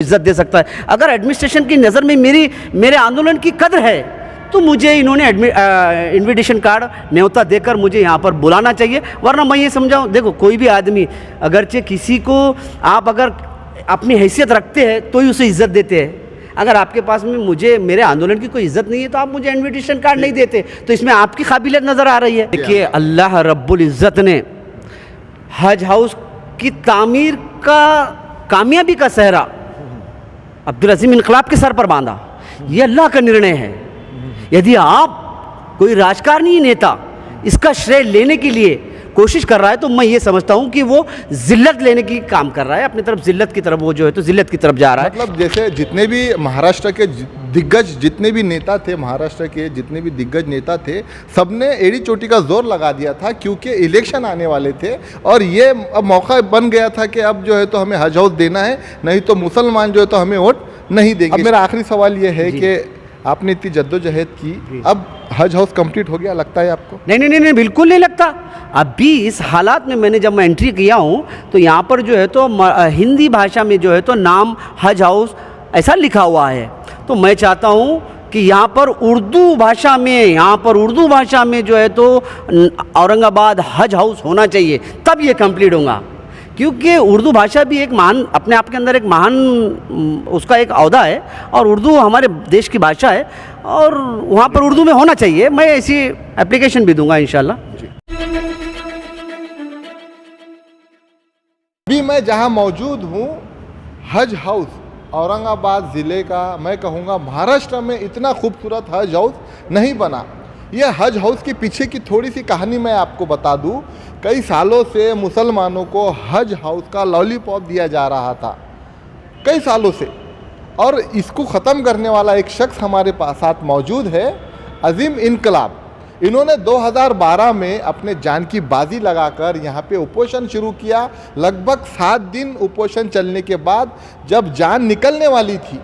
इज्जत दे सकता है। अगर एडमिनिस्ट्रेशन की नज़र में मेरे आंदोलन की कद्र है तो मुझे इन्होंने इनविटेशन कार्ड न्योता देकर मुझे यहाँ पर बुलाना चाहिए। वरना मैं ये समझाऊँ, देखो कोई भी आदमी अगरचे किसी को आप अगर अपनी हैसियत रखते हैं तो ही उसे इज़्ज़त देते हैं। अगर आपके पास में मुझे मेरे आंदोलन की कोई इज्जत नहीं है तो आप मुझे इनविटेशन कार्ड नहीं देते, तो इसमें आपकी काबिलियत नज़र आ रही है। देखिए, अल्लाह रब्बुल इज़्ज़त ने हज हाउस की तामीर का कामयाबी का सहरा अब्दुल अजीम इनकलाब के सर पर बांधा। ये अल्लाह का निर्णय है। यदि आप कोई राजकारणी नेता इसका श्रेय लेने के लिए कोशिश कर रहा है तो मैं ये समझता हूँ कि वो जिल्लत लेने की काम कर रहा है, अपनी तरफ जिल्लत की तरफ वो जो है तो जिल्लत की तरफ जा रहा है। मतलब जैसे जितने भी महाराष्ट्र के दिग्गज जितने भी नेता थे, महाराष्ट्र के जितने भी दिग्गज नेता थे, सबने एड़ी चोटी का जोर लगा दिया था क्योंकि इलेक्शन आने वाले थे और ये अब मौका बन गया था कि अब जो है तो हमें हज हाउस देना है, नहीं तो मुसलमान जो है तो हमें वोट नहीं देंगे। अब मेरा आखिरी सवाल ये है कि आपने इतनी जद्दोजहद की, अब हज हाउस कंप्लीट हो गया लगता है आपको? नहीं, बिल्कुल नहीं लगता। अभी इस हालात में जब मैं एंट्री किया हूँ तो यहाँ पर जो है तो हिंदी भाषा में जो है तो नाम हज हाउस ऐसा लिखा हुआ है। तो मैं चाहता हूँ कि यहाँ पर उर्दू भाषा में जो है तो औरंगाबाद हज हाउस होना चाहिए, तब ये कंप्लीट होगा। क्योंकि उर्दू भाषा भी एक महान, अपने आप के अंदर एक महान उसका एक औहदा है और उर्दू हमारे देश की भाषा है और वहाँ पर उर्दू में होना चाहिए। मैं ऐसी एप्लीकेशन भी दूंगा इंशाल्लाह। अभी मैं जहाँ मौजूद हूँ, हज हाउस औरंगाबाद ज़िले का, मैं कहूँगा महाराष्ट्र में इतना खूबसूरत हज हाउस नहीं बना। ये हज हाउस के पीछे की थोड़ी सी कहानी मैं आपको बता दूं। कई सालों से मुसलमानों को हज हाउस का लॉलीपॉप दिया जा रहा था, कई सालों से, और इसको ख़त्म करने वाला एक शख्स हमारे पास साथ मौजूद है, अजीम इनकलाब। इन्होंने 2012 में अपने जान की बाजी लगाकर यहाँ पे उपोषण शुरू किया। लगभग 7 दिन उपोषण चलने के बाद जब जान निकलने वाली थी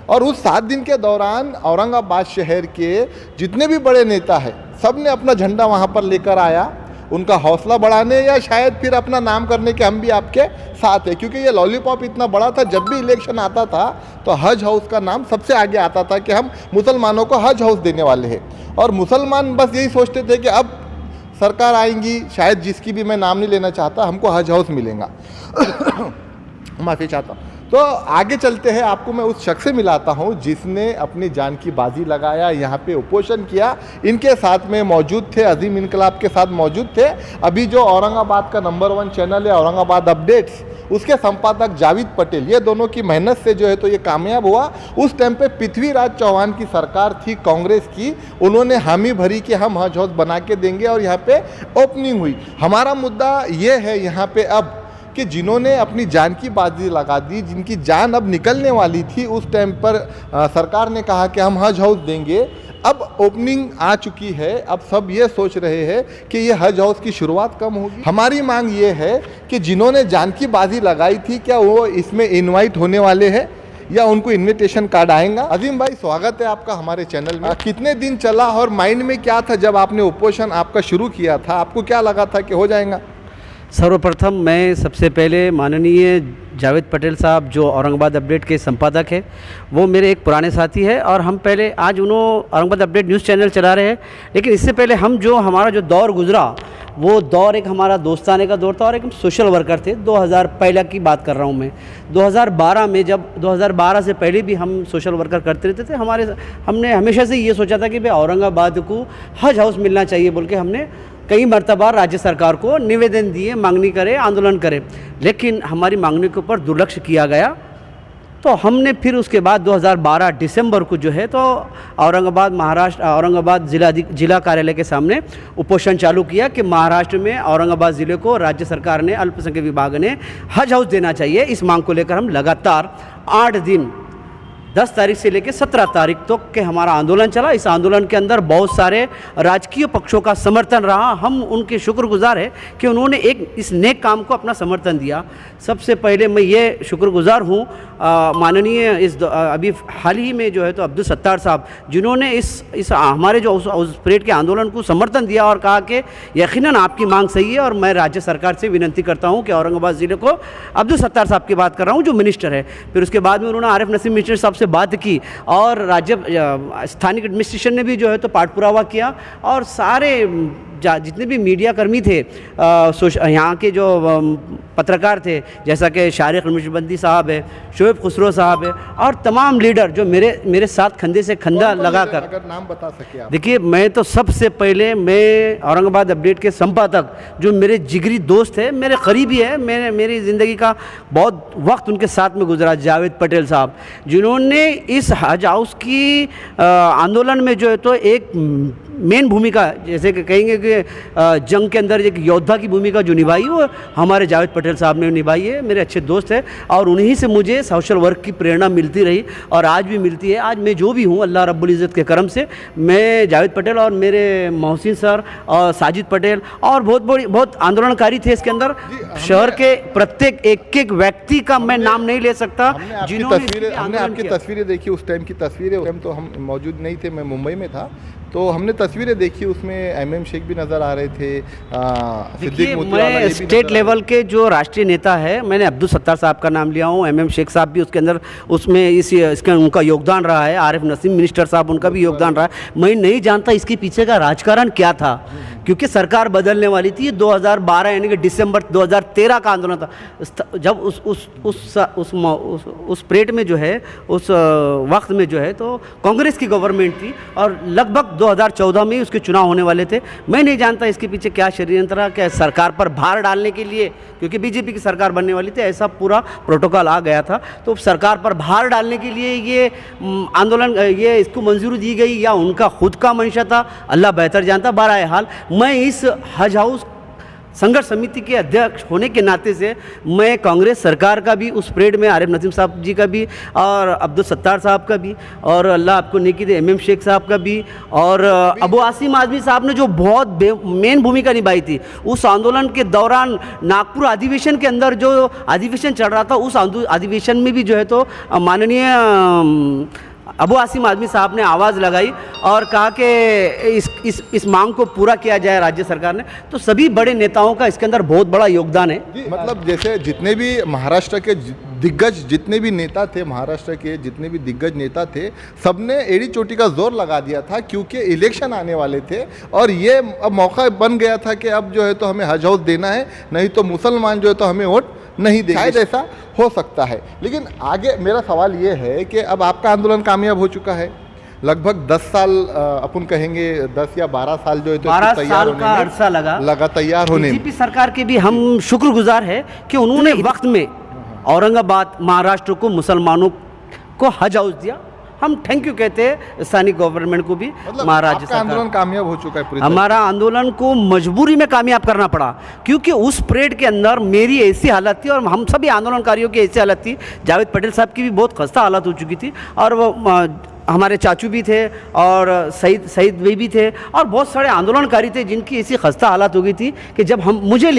और उस 7 दिन के दौरान औरंगाबाद शहर के जितने भी बड़े नेता हैं, सब ने अपना झंडा वहाँ पर लेकर आया, उनका हौसला बढ़ाने या शायद फिर अपना नाम करने के हम भी आपके साथ हैं। क्योंकि ये लॉलीपॉप इतना बड़ा था, जब भी इलेक्शन आता था तो हज हाउस का नाम सबसे आगे आता था कि हम मुसलमानों को हज हाउस देने वाले हैं। और मुसलमान बस यही सोचते थे कि अब सरकार आएंगी, शायद जिसकी भी मैं नाम नहीं लेना चाहता, हमको हज हाउस मिलेगा। माफ़ी चाहता हूँ। तो आगे चलते हैं, आपको मैं उस शख्स से मिलाता हूँ जिसने अपनी जान की बाजी लगाया, यहाँ पे उपोषण किया। इनके साथ में मौजूद थे, अजीम इनकलाब के साथ मौजूद थे अभी जो औरंगाबाद का नंबर 1 चैनल है औरंगाबाद अपडेट्स, उसके संपादक जावेद पटेल। ये दोनों की मेहनत से जो है तो ये कामयाब हुआ। उस टाइम पे पृथ्वीराज चौहान की सरकार थी कांग्रेस की, उन्होंने हामी भरी कि हम हज हाउस बना के देंगे और यहाँ पे ओपनिंग हुई। हमारा मुद्दा ये है यहाँ पे अब कि जिन्होंने अपनी जान की बाजी लगा दी, जिनकी जान अब निकलने वाली थी, उस टाइम पर सरकार ने कहा कि हम हज हाउस देंगे। अब ओपनिंग आ चुकी है, अब सब ये सोच रहे हैं कि ये हज हाउस की शुरुआत कब होगी। हमारी मांग ये है कि जिन्होंने जान की बाजी लगाई थी, क्या वो इसमें इनवाइट होने वाले हैं या उनको इनविटेशन कार्ड आएगा? अजीम भाई, स्वागत है आपका हमारे चैनल में। कितने दिन चला और माइंड में क्या था जब आपने उपोषण आपका शुरू किया था? आपको क्या लगा था कि हो जाएगा? सर्वप्रथम मैं सबसे पहले माननीय जावेद पटेल साहब जो औरंगाबाद अपडेट के संपादक है, वो मेरे एक पुराने साथी है और हम पहले, आज उन्होंने औरंगाबाद अपडेट न्यूज़ चैनल चला रहे हैं, लेकिन इससे पहले हमारा जो दौर गुजरा वो दौर एक हमारा दोस्ताने का दौर था और एक सोशल वर्कर थे। 2001 की बात कर रहा हूँ मैं। 2012 में, जब 2012 से पहले भी हम सोशल वर्कर करते रहते थे, हमने हमेशा से ये सोचा था कि भाई औरंगाबाद को हज हाउस मिलना चाहिए बोल के हमने कई मरतबा राज्य सरकार को निवेदन दिए, मांगनी करे, आंदोलन करे, लेकिन हमारी मांगनी के ऊपर दुर्लक्ष्य किया गया। तो हमने फिर उसके बाद 2012 दिसंबर को जो है तो औरंगाबाद जिला कार्यालय के सामने उपोषण चालू किया कि महाराष्ट्र में औरंगाबाद ज़िले को राज्य सरकार ने, अल्पसंख्यक विभाग ने हज हाउस देना चाहिए। इस मांग को लेकर हम लगातार 8 दिन 10 तारीख से लेकर 17 तारीख तक के हमारा आंदोलन चला। इस आंदोलन के अंदर बहुत सारे राजकीय पक्षों का समर्थन रहा। हम उनके शुक्रगुजार हैं कि उन्होंने इस नेक काम को अपना समर्थन दिया। सबसे पहले मैं ये शुक्रगुजार हूँ माननीय अभी हाल ही में जो है तो अब्दुल सत्तार साहब, जिन्होंने इस हमारे जो उस परेड के आंदोलन को समर्थन दिया और कहा कि यकीनन आपकी मांग सही है, और मैं राज्य सरकार से विनती करता हूं कि औरंगाबाद ज़िले को, अब्दुल सत्तार साहब की बात कर रहा हूं जो मिनिस्टर है, फिर उसके बाद में उन्होंने आरिफ नसीम मिनिस्टर साहब से बात की, और स्थानिक एडमिनिस्ट्रेशन ने भी जो है तो पाठपुरावा किया, और सारे जितने भी मीडिया कर्मी थे, यहाँ के जो पत्रकार थे, जैसा कि शारिक नक्शबंदी साहब है, शोएब खुसरो साहब है, और तमाम लीडर जो मेरे साथ कंधे से कंधा लगाकर, अगर नाम बता सके आप। देखिए, मैं तो सबसे पहले मैं औरंगाबाद अपडेट के संपादक जो मेरे जिगरी दोस्त है, मेरे करीबी है, मेरी ज़िंदगी का बहुत वक्त उनके साथ में गुजरा, जावेद पटेल साहब, जिन्होंने इस हज हाउस की आंदोलन में जो है तो एक मेन भूमिका, जैसे कि कहेंगे कि जंग के अंदर एक योद्धा की भूमिका जो निभाई, वो हमारे जावेद पटेल साहब ने निभाई है, मेरे अच्छे दोस्त हैं, और उन्हीं से मुझे सोशल वर्क की प्रेरणा मिलती रही और आज भी मिलती है। आज मैं जो भी हूँ अल्लाह रब्बुल इज़्ज़त के करम से, मैं जावेद पटेल और मेरे मोहसिन सर और साजिद पटेल और बहुत आंदोलनकारी थे इसके अंदर, शहर के प्रत्येक एक व्यक्ति का मैं नाम नहीं ले सकता। हमने आपकी तस्वीरें देखी, उस टाइम की तस्वीरें, उस टाइम तो हम मौजूद नहीं थे, मैं मुंबई में था, तो हमने तस्वीरें देखी, उसमें एमएम शेख भी नज़र आ रहे थे, देखिए, मैं स्टेट लेवल के जो राष्ट्रीय नेता है, मैंने अब्दुल सत्तार साहब का नाम लिया हूँ, एमएम शेख साहब भी उसके अंदर उसमें इसका उनका योगदान रहा है, आरिफ नसीम मिनिस्टर साहब उनका भी योगदान रहा है। मैं नहीं जानता इसके पीछे का राजकारण क्या था, क्योंकि सरकार बदलने वाली थी, 2012 यानी कि दिसंबर 2013 का आंदोलन था, जब उस परेड में जो है, उस वक्त में जो है तो कांग्रेस की गवर्नमेंट थी, और लगभग 2014 में उसके चुनाव होने वाले थे। मैं नहीं जानता इसके पीछे क्या षड्यंत्र है, क्या सरकार पर भार डालने के लिए, क्योंकि बीजेपी की सरकार बनने वाली थी, ऐसा पूरा प्रोटोकॉल आ गया था, तो सरकार पर भार डालने के लिए ये आंदोलन, ये इसको मंजूरी दी गई या उनका खुद का मंशा था, अल्लाह बेहतर जानता। बहरहाल मैं इस हज हाउस संघर्ष समिति के अध्यक्ष होने के नाते से मैं कांग्रेस सरकार का भी, उस परेड में आरिफ नसीम साहब जी का भी, और अब्दुल सत्तार साहब का भी, और अल्लाह आपको नेकी दे एमएम शेख साहब का भी, और अबू आसिम आजमी साहब ने जो बहुत मेन भूमिका निभाई थी उस आंदोलन के दौरान। नागपुर अधिवेशन के अंदर जो अधिवेशन चल रहा था, उस अधिवेशन में भी जो है तो माननीय अबू आसिम आजमी साहब ने आवाज़ लगाई और कहा कि इस मांग को पूरा किया जाए राज्य सरकार ने। तो सभी बड़े नेताओं का इसके अंदर बहुत बड़ा योगदान है। मतलब जैसे जितने भी महाराष्ट्र के दिग्गज जितने भी नेता थे, महाराष्ट्र के जितने भी दिग्गज नेता थे, सबने एड़ी चोटी का जोर लगा दिया था, क्योंकि इलेक्शन आने वाले थे और ये अब मौका बन गया था कि अब जो है तो हमें हज हाउस देना है, नहीं तो मुसलमान जो है तो हमें वोट नहीं देंगे। शायद ऐसा हो सकता है, लेकिन आगे मेरा सवाल ये है कि अब आपका आंदोलन कामयाब हो चुका है, लगभग 10 साल, अपन कहेंगे 10 या 12 साल जो है तो 12 साल का अरसा लगा तैयार होने में। बीजेपी सरकार के भी हम शुक्रगुजार है कि उन्होंने वक्त में औरंगाबाद महाराष्ट्र को, मुसलमानों को हज हाउस दिया। हम थैंक यू कहते हैं स्थानीय गवर्नमेंट को भी। मतलब महाराष्ट्र आपका आंदोलन कामयाब हो चुका है पूरी हमारा आंदोलन को मजबूरी में कामयाब करना पड़ा, क्योंकि उस परेड के अंदर मेरी ऐसी हालत थी और हम सभी आंदोलनकारियों की ऐसी हालत थी, जावेद पटेल साहब की भी बहुत खस्ता हालत हो चुकी थी, और वो हमारे चाचू भी थे और सईद भाई भी थे और बहुत सारे आंदोलनकारी थे जिनकी ऐसी खस्ता हालत हो गई थी कि जब मुझे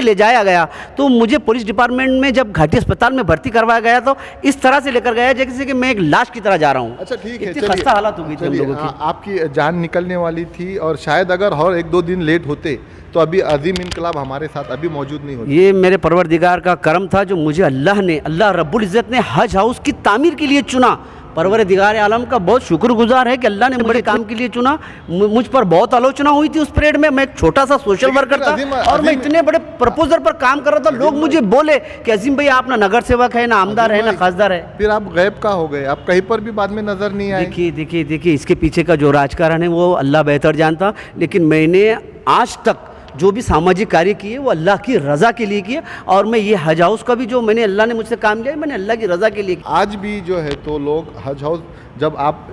ले जाया गया तो मुझे पुलिस डिपार्टमेंट में जब घाटी अस्पताल में भर्ती करवाया गया तो इस तरह से लेकर गया जैसे कि मैं एक लाश की तरह जा रहा हूँ। अच्छा ठीक है, इतनी खस्ता हालत हो गई थी हम लोगों की। आपकी जान निकलने वाली थी और शायद अगर और 1-2 दिन लेट होते तो अभी अजीम इनकलाब हमारे साथ अभी मौजूद नहीं होती। ये मेरे परवरदिगार का करम था जो मुझे अल्लाह रब्बुल इज़्ज़त ने हज हाउस की तामीर के लिए चुना। परवरदिगार आलम का बहुत शुक्रगुजार है कि अल्लाह ने बड़े काम के लिए चुना। मुझ पर बहुत आलोचना हुई थी उस परेड में, मैं एक छोटा सा सोशल वर्कर था और मैं इतने बड़े प्रपोजल पर काम कर रहा था, लोग मुझे बोले कि अजीम भाई आप ना नगर सेवक है, ना आमदार है, ना खासदार है। फिर आप गायब का हो गए, आप कहीं पर भी बाद में नजर नहीं आए। देखिए इसके पीछे का जो राजकारण है वो अल्लाह बेहतर जानता, लेकिन मैंने आज तक जो भी सामाजिक कार्य किए वो अल्लाह की रज़ा के लिए किए, और मैं ये हज हाउस का भी जो मैंने अल्लाह ने मुझसे काम लिया मैंने अल्लाह की रज़ा के लिए किया। आज भी जो है तो लोग हज हाउस, जब आप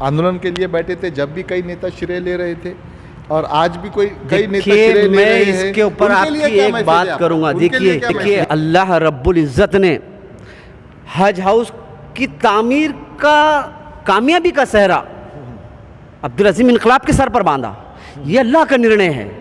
आंदोलन के लिए बैठे थे, जब भी कई नेता श्रेय ले रहे थे और आज भी कई नेता श्रेय ले रहे हैं। मैं इसके ऊपर आपकी एक बात करूँगा। देखिए अल्लाह रब्बुल इज़्ज़त ने हज हाउस की तामीर का कामयाबी का सहरा अब्दुल अजीम इनकलाब के सर पर बांधा, ये अल्लाह का निर्णय है।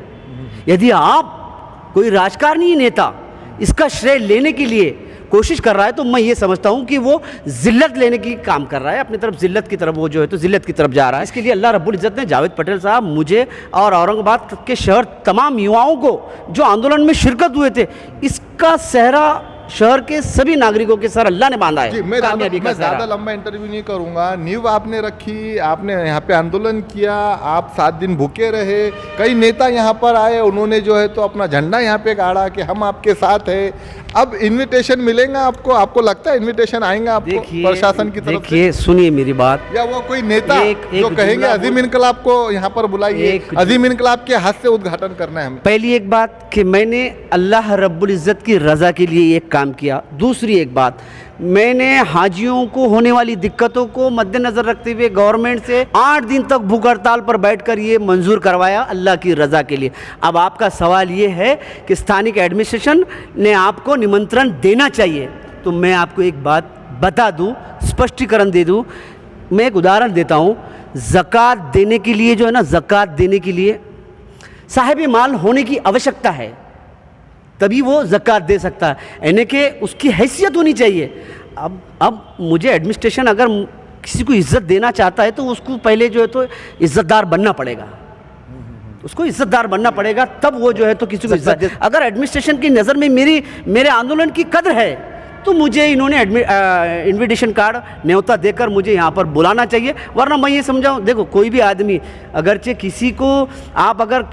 यदि आप कोई राजकारणी नेता इसका श्रेय लेने के लिए कोशिश कर रहा है, तो मैं ये समझता हूँ कि वो जिल्लत लेने की काम कर रहा है, अपनी तरफ जिल्लत की तरफ वो जो है तो जिल्लत की तरफ जा रहा है। इसके लिए अल्लाह रब्बुल इज़्ज़त ने जावेद पटेल साहब, मुझे और औरंगाबाद के शहर तमाम युवाओं को जो आंदोलन में शिरकत हुए थे, इसका सेहरा शहर के सभी नागरिकों के सर अल्लाह ने बांधा है। जी, मैं कामयाबी का ज़्यादा सेहरा। लंबा इंटरव्यू नहीं करूंगा। नींव आपने रखी, आपने यहाँ पे आंदोलन किया, आप 7 दिन भूखे रहे, कई नेता यहाँ पर आए, उन्होंने जो है तो अपना झंडा यहाँ पे गाड़ा कि हम आपके साथ हैं। अब इनविटेशन मिलेगा आपको, आपको लगता है इनविटेशन आएंगे आपको प्रशासन की तरफ से? देखिए, सुनिए मेरी बात, या वो कोई नेता एक जो कहेंगे जुमला अजीम इनकलाब को यहाँ पर बुलाइए, अजीम इनकलाब के हाथ से उद्घाटन करना है हमें? पहली एक बात कि मैंने अल्लाह रब्बुल इज़्ज़त की रज़ा के लिए एक काम किया। दूसरी एक बात, मैंने हाजियों को होने वाली दिक्कतों को मद्देनज़र रखते हुए गवर्नमेंट से 8 दिन तक भूख हड़ताल पर बैठकर ये मंजूर करवाया अल्लाह की रज़ा के लिए। अब आपका सवाल ये है कि स्थानिक एडमिनिस्ट्रेशन ने आपको निमंत्रण देना चाहिए, तो मैं आपको एक बात बता दूं, स्पष्टीकरण दे दूं। मैं एक उदाहरण देता हूं, ज़कात देने के लिए जो है ना, ज़कात देने के लिए साहिब माल होने की आवश्यकता है, तभी वो ज़कात दे सकता है, यानी कि उसकी हैसियत होनी चाहिए। अब मुझे एडमिनिस्ट्रेशन अगर किसी को इज़्ज़त देना चाहता है तो उसको पहले जो है तो इज़्ज़तदार बनना पड़ेगा, उसको इज़्ज़तदार बनना पड़ेगा, तब वो जो है तो किसी को इज़्ज़त दे। अगर एडमिनिस्ट्रेशन की नज़र में मेरे आंदोलन की कद्र है, तो मुझे इन्होंने इनविटेशन कार्ड न्योता देकर मुझे यहाँ पर बुलाना चाहिए। वरना मैं ये समझाऊँ, देखो कोई भी आदमी, अगरचे किसी को आप अगर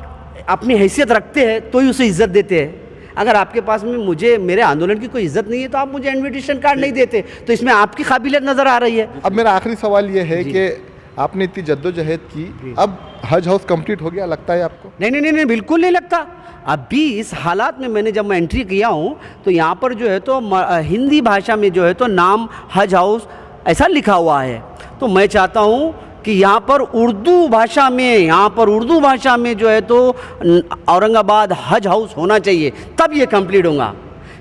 अपनी हैसियत रखते हैं तो ही उसे इज़्ज़त देते हैं। अगर आपके पास में मेरे आंदोलन की कोई इज्जत नहीं है तो आप मुझे इनविटेशन कार्ड नहीं देते, तो इसमें आपकी काबिलियत नज़र आ रही है। अब मेरा आखिरी सवाल ये है कि आपने इतनी जद्दोजहद की, अब हज हाउस कंप्लीट हो गया लगता है आपको? नहीं, बिल्कुल नहीं लगता। अभी इस हालात में जब मैं एंट्री किया हूँ तो यहाँ पर जो है तो हिंदी भाषा में जो है तो नाम हज हाउस ऐसा लिखा हुआ है, तो मैं चाहता हूँ कि यहाँ पर उर्दू भाषा में जो है तो औरंगाबाद हज हाउस होना चाहिए, तब ये कंप्लीट होगा।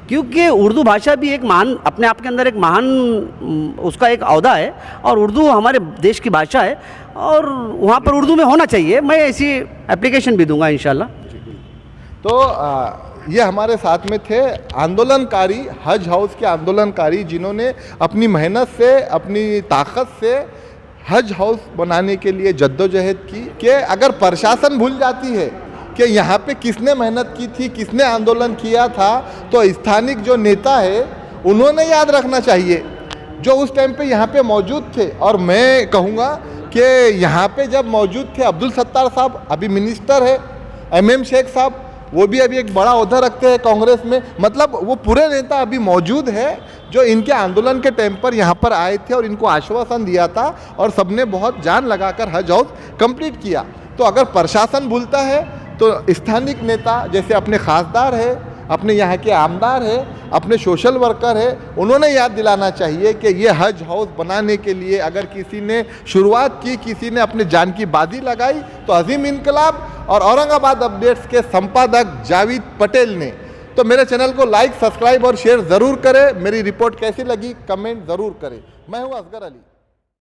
क्योंकि उर्दू भाषा भी एक महान, अपने आप के अंदर एक महान उसका एक औहदा है, और उर्दू हमारे देश की भाषा है, और वहाँ पर उर्दू में होना चाहिए। मैं ऐसी एप्लीकेशन भी दूंगा इंशाल्लाह। तो ये हमारे साथ में थे आंदोलनकारी, हज हाउस के आंदोलनकारी, जिन्होंने अपनी मेहनत से, अपनी ताकत से हज हाउस बनाने के लिए जद्दोजहद की। कि अगर प्रशासन भूल जाती है कि यहाँ पे किसने मेहनत की थी, किसने आंदोलन किया था, तो स्थानिक जो नेता है उन्होंने याद रखना चाहिए जो उस टाइम पे यहाँ पे मौजूद थे। और मैं कहूँगा कि यहाँ पे जब मौजूद थे अब्दुल सत्तार साहब, अभी मिनिस्टर है, MM शेख साहब, वो भी अभी एक बड़ा ओहदा रखते हैं कांग्रेस में, मतलब वो पूरे नेता अभी मौजूद है जो इनके आंदोलन के टाइम पर यहाँ पर आए थे और इनको आश्वासन दिया था, और सबने बहुत जान लगाकर हज हाउस कंप्लीट किया। तो अगर प्रशासन भूलता है तो स्थानिक नेता जैसे अपने खासदार है, अपने यहाँ के आमदार है, अपने सोशल वर्कर है, उन्होंने याद दिलाना चाहिए कि ये हज हाउस बनाने के लिए अगर किसी ने शुरुआत की, किसी ने अपने जान की बाजी लगाई, तो अजीम इनकलाब और औरंगाबाद अपडेट्स के संपादक जावेद पटेल ने। तो मेरे चैनल को लाइक, सब्सक्राइब और शेयर ज़रूर करें। मेरी रिपोर्ट कैसी लगी कमेंट ज़रूर करें। मैं हूँ असगर अली।